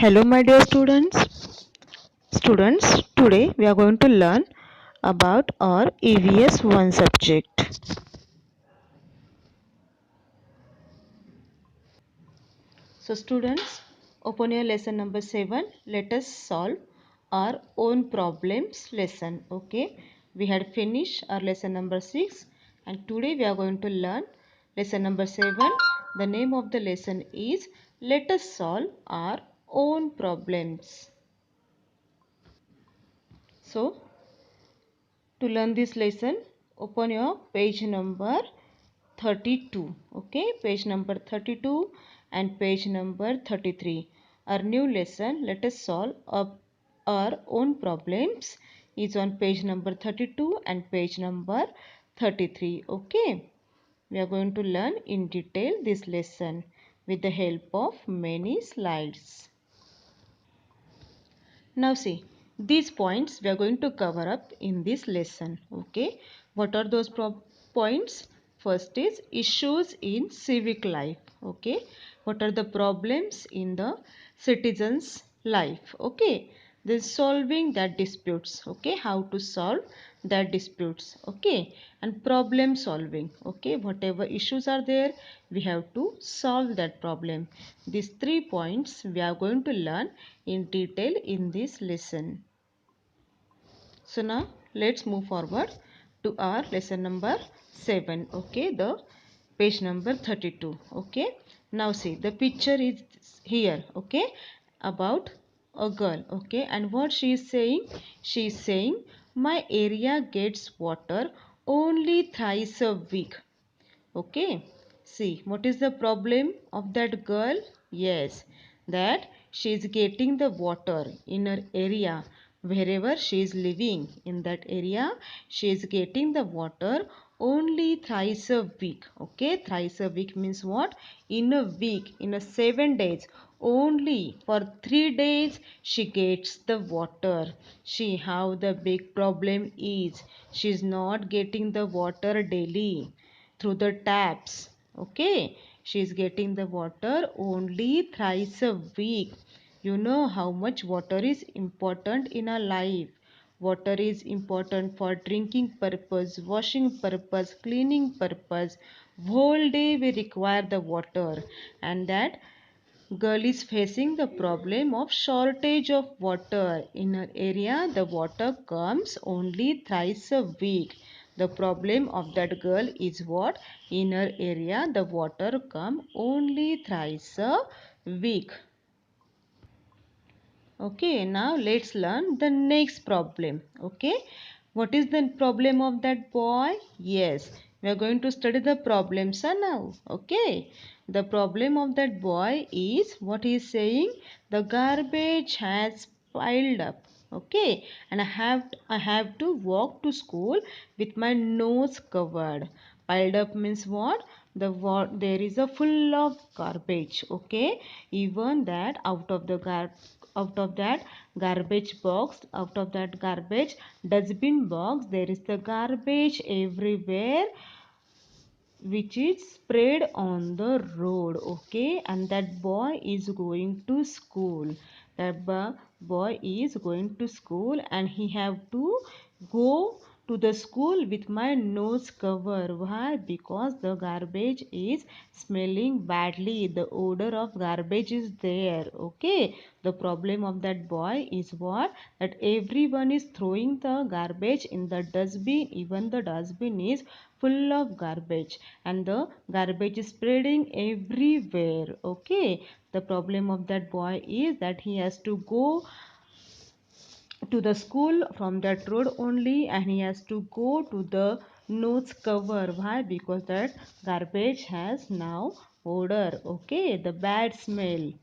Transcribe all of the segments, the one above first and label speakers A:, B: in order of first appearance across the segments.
A: Hello, my dear students. Today we are going to learn about our EVS 1 subject. So, students, open your lesson number 7. Let us solve our own problems lesson. Okay, we had finished our lesson number 6, and today we are going to learn lesson number 7. The name of the lesson is Let us solve our own problems. So, to learn this lesson, open your page number 32. Okay, page number 32 and page number 33. Our new lesson, let us solve our own problems, is on page number 32 and page number 33. Okay, we are going to learn in detail this lesson with the help of many slides. Now see, these points we are going to cover up in this lesson. Okay, what are those points? First is issues in civic life. Okay, what are the problems in the citizens' life? Okay, then solving that disputes. Okay, how to solve that disputes. Okay, and problem solving. Okay, whatever issues are there, we have to solve that problem. These 3 points we are going to learn in detail in this lesson. So now let's move forward to our lesson number 7. Okay, the page number 32. Okay, now see, the picture is here. Okay, about a girl. Okay, and what she is saying? She is saying my area gets water only thrice a week. Okay, see, what is the problem of that girl? Yes, that she is getting the water in her area. Wherever she is living in that area, she is getting the water only thrice a week. Okay, thrice a week means what? In a week, in a 7 days, only for 3 days she gets the water. See how the big problem is. She is not getting the water daily through the taps. Okay, she is getting the water only thrice a week. You know how much water is important in our life. Water is important for drinking purpose, washing purpose, cleaning purpose. Whole day we require the water, and that girl is facing the problem of shortage of water. In her area, the water comes only thrice a week. The problem of that girl is what? In her area, the water come only thrice a week. Okay, now let's learn the next problem. Okay, what is the problem of that boy? Yes, we are going to study the problem, sir, now. Okay, the problem of that boy is what he is saying. The garbage has piled up. Okay, and I have to walk to school with my nose covered. Piled up means what? There is a full of garbage. Okay, even that out of that garbage box, out of that garbage dustbin box, there is the garbage everywhere which is spread on the road. Okay, and that boy is going to school. That boy is going to school, and he have to go to the school with my nose cover. Why? Because the garbage is smelling badly. The odor of garbage is there. Okay, the problem of that boy is what? That everyone is throwing the garbage in the dustbin. Even the dustbin is full of garbage, and the garbage is spreading everywhere. Okay, the problem of that boy is that he has to go to the school from that road only, and he has to go to the nose cover. Why? Because that garbage has now odor. Okay, the bad smell.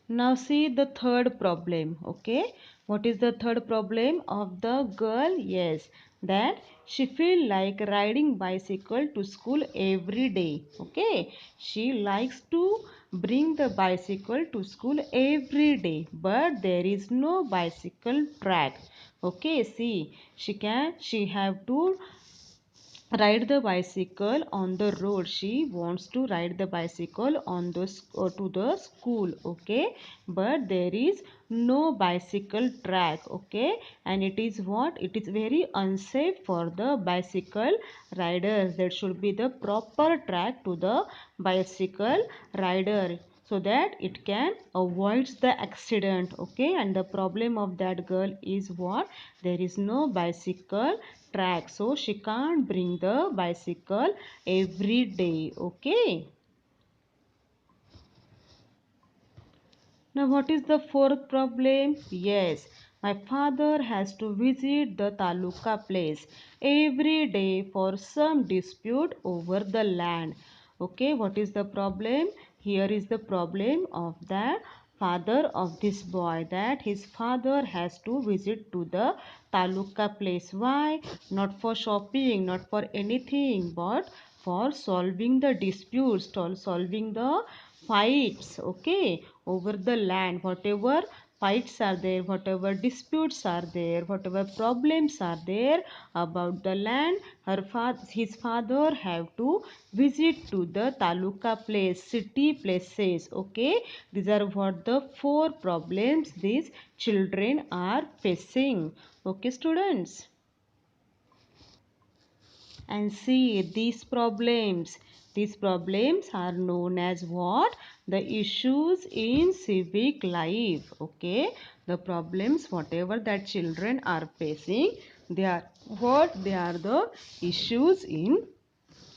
A: Now see the third problem. Okay, what is the third problem of the girl? Yes, that she feel like riding bicycle to school every day. Okay, she likes to bring the bicycle to school every day, but there is no bicycle track. Okay, see, she have to ride the bicycle on the road. She wants to ride the bicycle on the to the school. Okay, but there is no bicycle track. Okay, and it is what, it is very unsafe for the bicycle riders. There should be the proper track to the bicycle rider, so that it can avoid the accident. Okay, and the problem of that girl is what, there is no bicycle track, so she can't bring the bicycle every day. Okay, now what is the fourth problem? Yes, my father has to visit the taluka place every day for some dispute over the land. Okay, what is the problem? Here is the problem of the father of this boy, that his father has to visit to the taluka place. Why? Not for shopping, not for anything, but for solving the disputes, solving the fights. Okay, over the land, whatever fights are there, whatever disputes are there, whatever problems are there about the land, his father have to visit to the taluka place, city places. Okay, these are what the four problems these children are facing. Okay, students, and see these problems are known as what, the issues in civic life. Okay, the problems whatever that children are facing, they are what, they are the issues in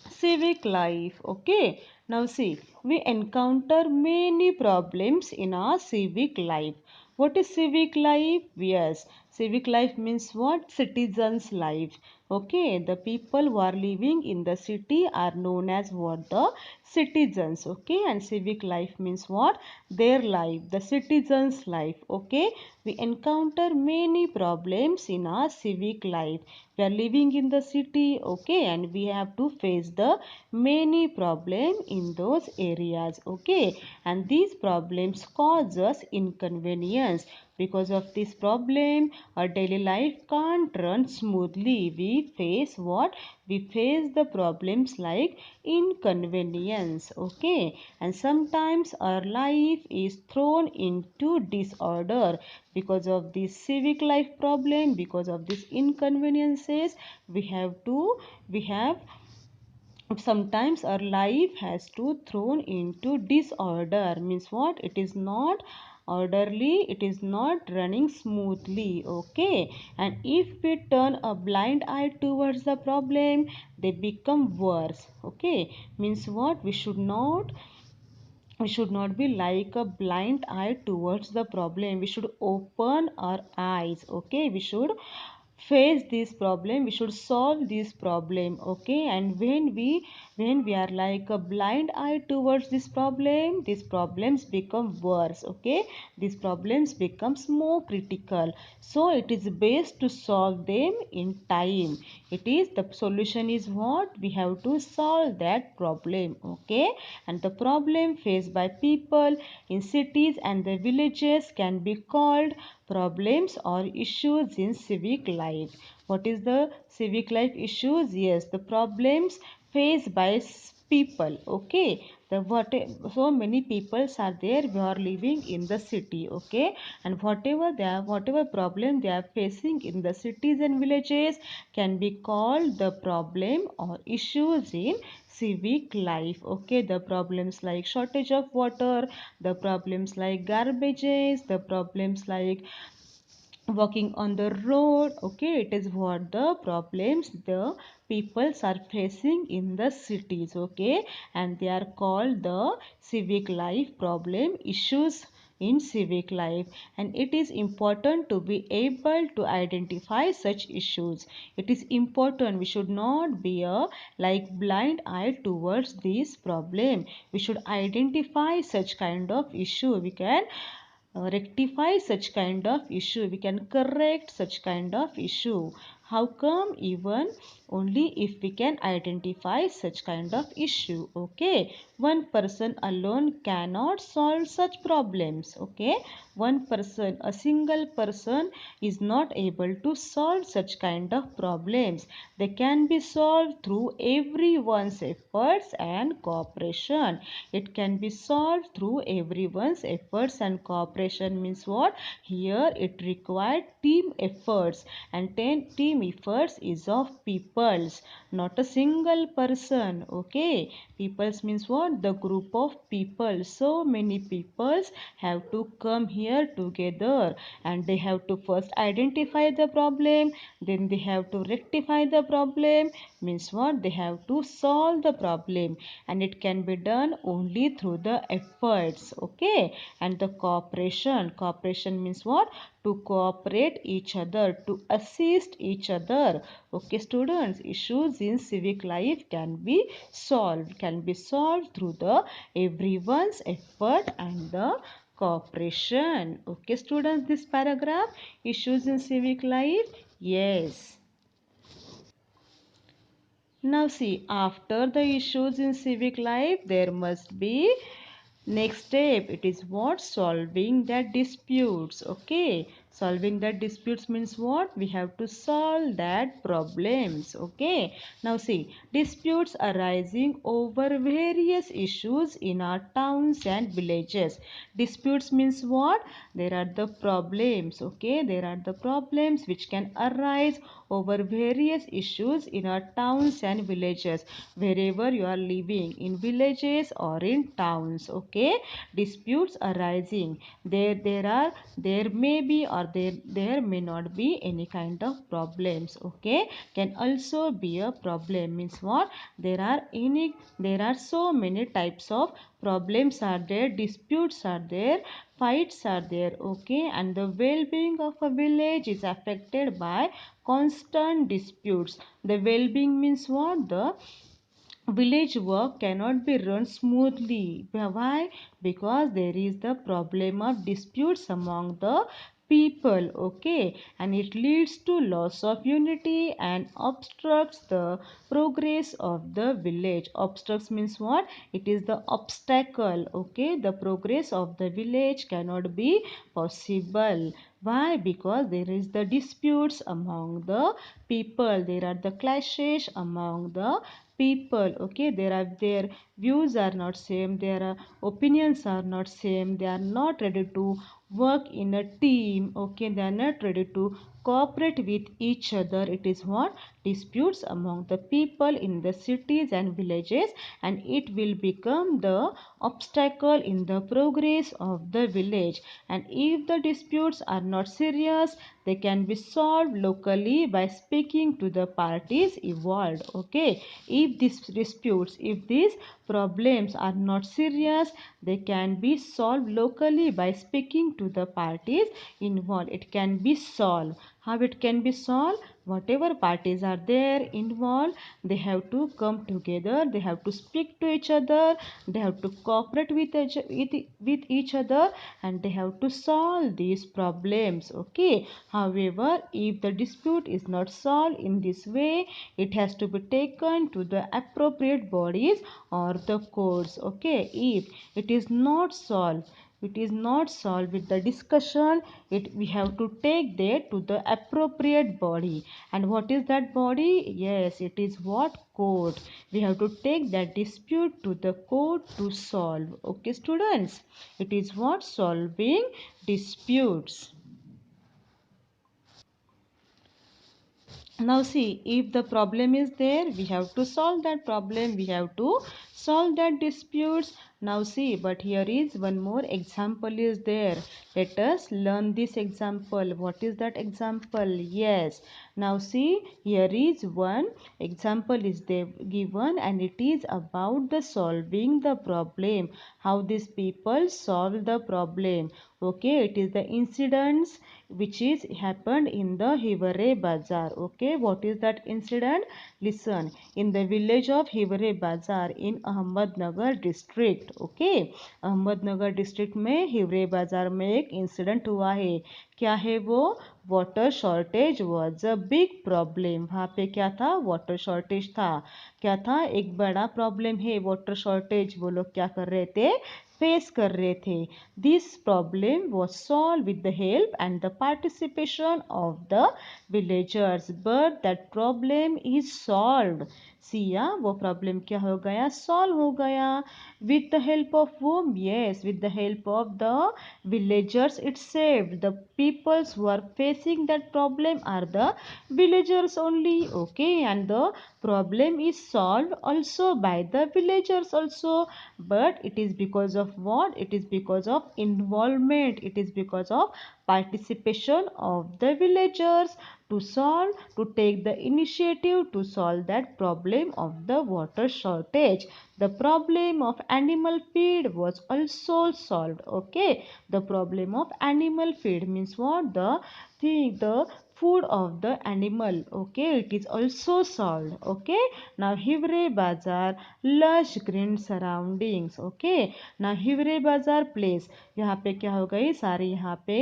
A: civic life. Okay, now see, we encounter many problems in our civic life. What is civic life? Yes, civic life means what, citizens life. Okay, the people who are living in the city are known as what, the citizens. Okay, and civic life means what, their life, the citizens life. Okay, we encounter many problems in our civic life. We are living in the city. Okay, and we have to face the many problem in those areas. Okay, and these problems cause us inconvenience. Because of this problem, our daily life can't run smoothly. We face what, we face the problems like inconvenience. Okay, and sometimes our life is thrown into disorder because of this civic life problem. Because of these inconveniences, we have sometimes our life has to thrown into disorder. Means what, it is not orderly, it is not running smoothly. Okay, and if we turn a blind eye towards the problem, they become worse. Okay, means what, we should not be like a blind eye towards the problem. We should open our eyes. Okay, we should face this problem, we should solve this problem. Okay, and when we are like a blind eye towards this problem, these problems become worse. Okay, these problems becomes more critical, so it is best to solve them in time. It is, the solution is what, we have to solve that problem. Okay, and the problem faced by people in cities and the villages can be called problems or issues in civic life. What is the civic life issues? Yes, the problems faced by people. Okay, the what, so many peoples are there who are living in the city. Okay, and whatever problem they are facing in the cities and villages can be called the problem or issues in civic life. Okay, the problems like shortage of water, the problems like garbages, the problems like walking on the road. Okay, it is what the problems the peoples are facing in the cities. Okay, and they are called the civic life problem issues in civic life. And it is important to be able to identify such issues. It is important, we should not be a like blind eye towards this problem. We should identify such kind of issue. We can rectify such kind of issue, we can correct such kind of issue. How come? Even only if we can identify such kind of issue. Okay, one person alone cannot solve such problems. Okay, one person, a single person is not able to solve such kind of problems. They can be solved through everyone's efforts and cooperation. It can be solved through everyone's efforts and cooperation means what? Here it required team efforts, and team efforts is of peoples, not a single person. Okay, peoples means what? The group of people. So many peoples have to come here together, and they have to first identify the problem, then they have to rectify the problem. Means what? They have to solve the problem, and it can be done only through the efforts. Okay, and the cooperation means what? To cooperate each other, to assist each other. Okay, students, issues in civic life can be solved through the everyone's effort and the cooperation. Okay, students, this paragraph, issues in civic life. Yes. Now see, after the issues in civic life, there must be next step. It is what? Solving that disputes. Okay, solving that disputes means what? We have to solve that problems. Okay, now see, disputes arising over various issues in our towns and villages. Disputes means what? There are the problems. Okay, there are the problems which can arise over various issues in our towns and villages, wherever you are living, in villages or in towns. Okay, disputes arising, there may be, or there may not be any kind of problems. Okay, can also be a problem means what? There are so many types of problems are there, disputes are there, fights are there. Okay, and the well-being of a village is affected by constant disputes. The well-being means what? The village work cannot be run smoothly. Why? Because there is the problem of disputes among the people. Okay, and it leads to loss of unity and obstructs the progress of the village. Obstructs means what? It is the obstacle. Okay, the progress of the village cannot be possible. Why? Because there is the disputes among the people, there are the clashes among the people. Okay, their views are not same, their opinions are not same, they are not ready to work in a team. Okay, they are not ready to cooperate with each other. It is what? Disputes among the people in the cities and villages, and it will become the obstacle in the progress of the village. And if the disputes are not serious, they can be solved locally by speaking to the parties involved. Okay, if these problems are not serious, they can be solved locally by speaking to the parties involved. It can be solved. How it can be solved? Whatever parties are there involved, they have to come together, they have to speak to each other, they have to cooperate with each other, and they have to solve these problems. Okay, however, if the dispute is not solved in this way, it has to be taken to the appropriate bodies or the courts. Okay, if it is not solved with the discussion, we have to take that to the appropriate body. And what is that body? Yes, it is what? Court. We have to take that dispute to the court to solve. Okay, students, it is what? Solving disputes. Now see, if the problem is there, we have to solve that problem, we have to solve that disputes. Now see, but here is one more example is there. Let us learn this example. What is that example? Yes, now see, here is one example is there given, and it is about the solving the problem, how these people solve the problem. Okay, it is the incidents which is happened in the Hivare Bazar. Okay, what is that incident? Listen, in the village of Hivare Bazar in Ahmednagar district. Okay, Ahmednagar district में हिवरे बाजार में एक incident हुआ है. क्या है वो? Water shortage was a big problem. वहाँ पे क्या था? वाटर शॉर्टेज था। क्या था? एक बड़ा प्रॉब्लम है वाटर शॉर्टेज। वो लोग क्या कर रहे थे? फेस कर रहे थे। This problem was solve with the help and the participation of the villagers, but that problem is solve. Siya, वो प्रॉब्लम क्या हो गया? सॉल्व हो गया। with the help of whom? Yes, with the help of the villagers itself. The peoples who are facing that problem are the villagers only. Okay, and the problem is solved also by the villagers also. But it is because of what? It is because of involvement. It is because of participation of the villagers to solve, to take the initiative to solve that problem of the water shortage. The problem of animal feed was also solved. Okay, the problem of animal feed means what? The food of the animal. Okay, it is also solved. Okay, now Hivre Bazaar, lush green surroundings. Okay, now Hivre Bazaar place, यहाँ पे क्या हो गई? सारी यहाँ पे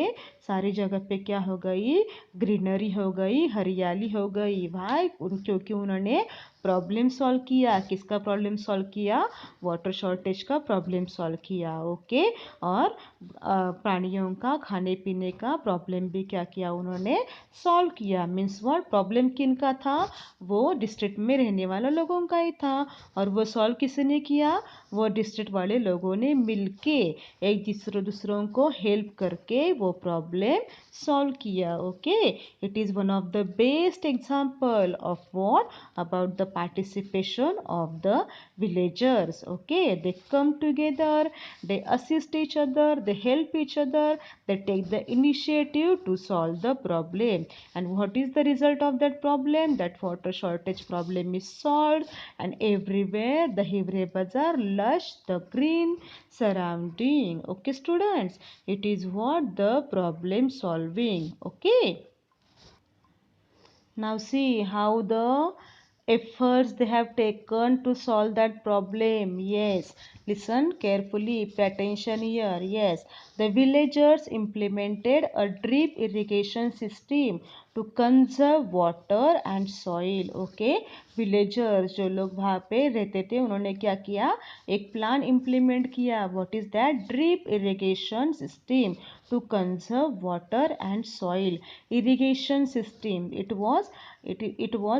A: सारी जगह पे क्या हो गई? ग्रीनरी हो गई, हरियाली हो गई। भाई क्योंकि उन्होंने प्रॉब्लम सॉल्व किया। किसका प्रॉब्लम सॉल्व किया? वाटर शॉर्टेज का प्रॉब्लम सॉल्व किया। ओके, और प्राणियों का खाने पीने का प्रॉब्लम भी क्या किया? उन्होंने सॉल्व किया। Means what? प्रॉब्लम किन का था? वो डिस्ट्रिक्ट में रहने वाले लोगों का ही था। और वो सॉल्व किसने किया? वो डिस्ट्रिक्ट वाले लोगों ने मिलके एक दूसरों को हेल्प करके वो प्रॉब्लम सॉल्व किया। Okay, it is one of the best example of what? about the participation of the villagers. Okay, they come together, they assist each other, they help each other, they take the initiative to solve the problem. And what is the result of that problem? That water shortage problem is solved, and everywhere the Hivre Bazaar lush, the green surrounding. Okay students, it is what? The problem solving. Okay, now see how the efforts they have taken to solve that problem. Yes, listen carefully, pay attention here. Yes, the villagers implemented a drip irrigation system to conserve water and soil. Okay, villagers जो लोग वहाँ पे रहते थे उन्होंने क्या किया? एक प्लान implement किया. What is that? Drip irrigation system to conserve water and soil. Irrigation system, it was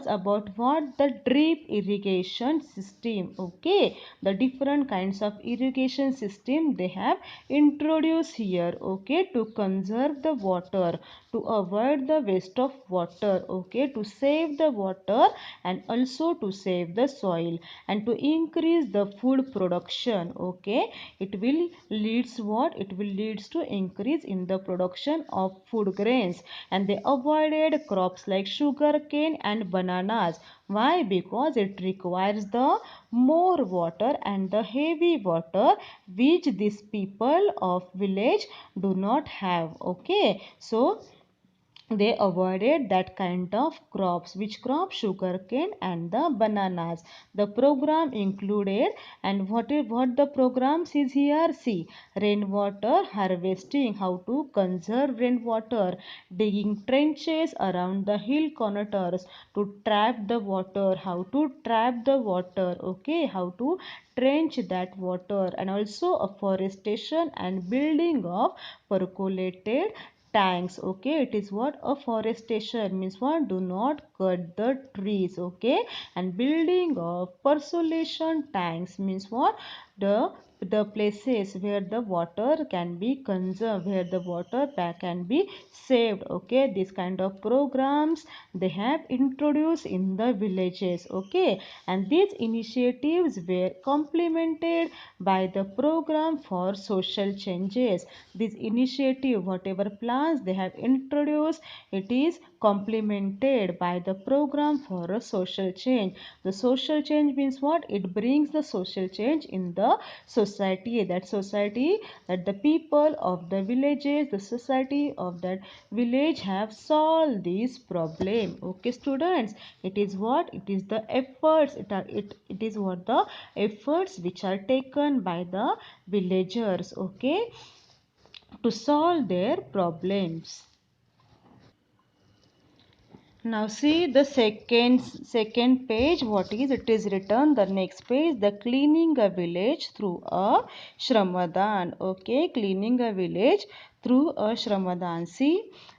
A: about what? The drip irrigation system. Okay, the different kinds of irrigation system they have introduced here. Okay, to conserve the water, to avoid the waste of water. Okay, to save the water and also to save the soil and to increase the food production. Okay, it will leads what? It will leads to increase in the production of food grains, and they avoided crops like sugar cane and bananas. Why? Because it requires the more water and the heavy water which these people of village do not have. Okay, so they avoided that kind of crops. Which crop? Sugarcane and the bananas. The program included, and what the program is here? See, rainwater harvesting, how to conserve rainwater, digging trenches around the hill contours to trap the water, how to trap the water. Okay, how to trench that water, and also afforestation and building of percolated tanks. Okay, it is what? Afforestation means what? Do not cut the trees. Okay, and building of percolation tanks means what? The places where the water can be conserved, where the water can be saved. Okay, this kind of programs they have introduced in the villages. Okay, and these initiatives were complemented by the program for social changes. This initiative, whatever plans they have introduced, it is complemented by the program for a social change. The social change means what? It brings the social change in the society. That the people of the villages, the society of that village have solved this problem. Okay students, it is what? It is the efforts, it is what? The efforts which are taken by the villagers. Okay, to solve their problems. Now see the second page. What is it is written? The next page, the cleaning a village through a Shramadan. Okay, cleaning a village through a Shramadan. See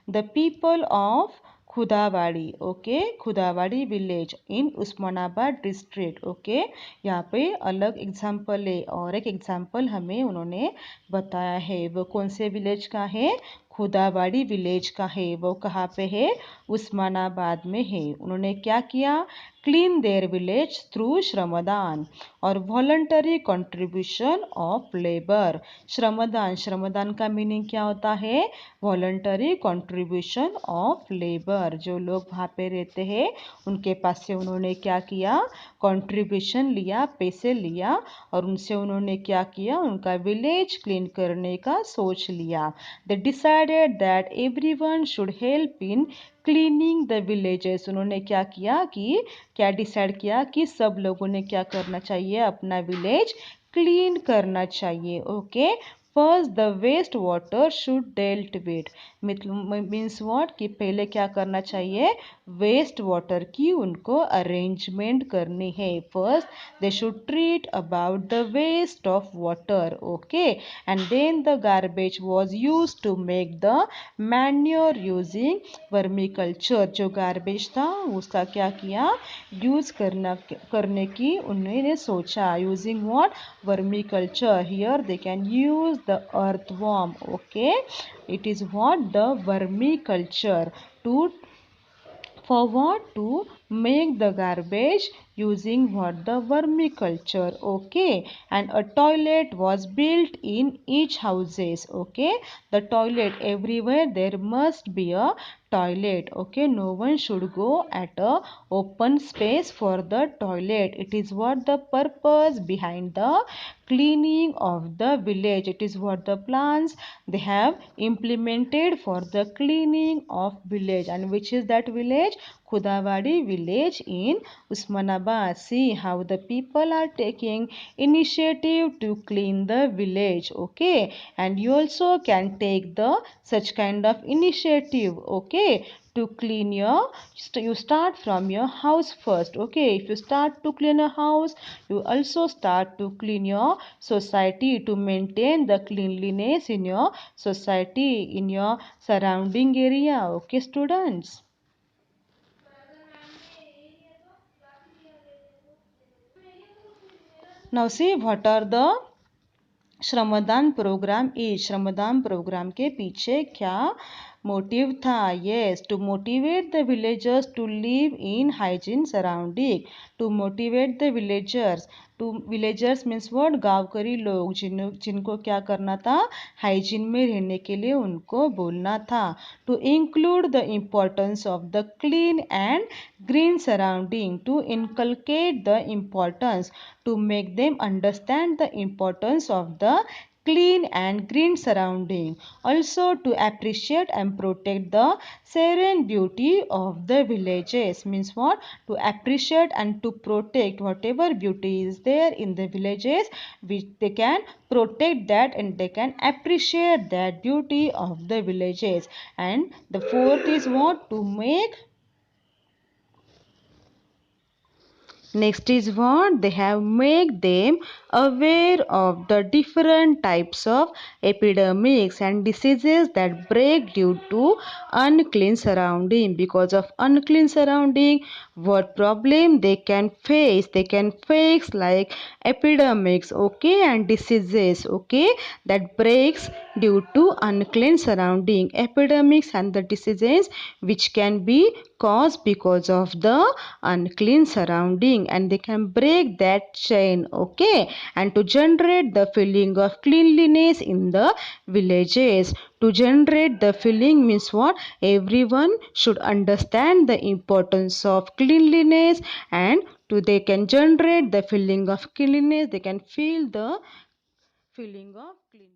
A: the people of Khudawadi. Okay, Khudawadi village in Osmanabad district. Okay, यहाँ पे अलग example है और एक example हमें उन्होंने बताया है. वो कौन से विलेज का है? खुदावाड़ी विलेज का है. वो कहाँ पे है? उस्मानाबाद में है. उन्होंने क्या किया? क्लीन देयर विलेज थ्रू श्रमदान और वॉलंटरी कंट्रीब्यूशन ऑफ लेबर. श्रमदान का मीनिंग क्या होता है? Voluntary contribution of labour. जो लोग वहाँ पे रहते हैं उनके पास से उन्होंने क्या किया? कंट्रीब्यूशन लिया, पैसे लिया और उनसे उन्होंने क्या किया? उनका विलेज क्लीन करने का सोच लिया. They decided that everyone should help in cleaning the villages. उन्होंने क्या किया कि क्या डिसाइड किया कि सब लोगों ने क्या करना चाहिए? अपना विलेज क्लीन करना चाहिए. Okay, first the waste water should dealt with. Means what कि पहले क्या करना चाहिए? वेस्ट वाटर की उनको अरेंजमेंट करनी है. First they should treat about the waste of water. Okay, and then the garbage was used to make the manure using vermiculture. जो गार्बेज था उसका क्या किया? यूज करने की उन्होंने सोचा. Using what? Vermiculture. Here they can use the earthworm. Okay, it is what? The vermiculture. To for what? To make the garbage using what? The vermiculture. Okay, and a toilet was built in each houses. Okay, the toilet, everywhere there must be a toilet. Okay, no one should go at a open space for the toilet. It is what? The purpose behind the cleaning of the village. It is what? The plans they have implemented for the cleaning of village. And which is that village? Khudawadi village in Usmanabad. See how the people are taking initiative to clean the village. Okay, and you also can take the such kind of initiative. Okay, to clean your, you start from your house first. Okay, if you start to clean a house, you also start to clean your society, to maintain the cleanliness in your society, in your surrounding area. Okay, students. Now see what are the shramdaan program is. Shramdaan program के पीछे क्या motive था? Yes, to motivate the villagers to live in hygiene surrounding. To motivate the villagers. To villagers means word गाँवकरी लोग जिनको क्या करना था? हाइजीन में रहने के लिए उनको बोलना था. To include the importance of the clean and green surrounding. To inculcate the importance. To make them understand the importance of the clean and green surrounding. Also to appreciate and protect the serene beauty of the villages. Means what? To appreciate and to protect whatever beauty is there in the villages, which they can protect that and they can appreciate that beauty of the villages. And the fourth is what? To make. Next is what? They have make them aware of the different types of epidemics and diseases that break due to unclean surrounding. Because of unclean surrounding, what problem they can face? They can face like epidemics, okay, and diseases, okay, that breaks due to unclean surrounding. Epidemics and the diseases which can be caused because of the unclean surrounding, and they can break that chain. Okay, and to generate the feeling of cleanliness in the villages. To generate the feeling means what? Everyone should understand the importance of cleanliness, and to they can generate the feeling of cleanliness, they can feel the feeling of cleanliness.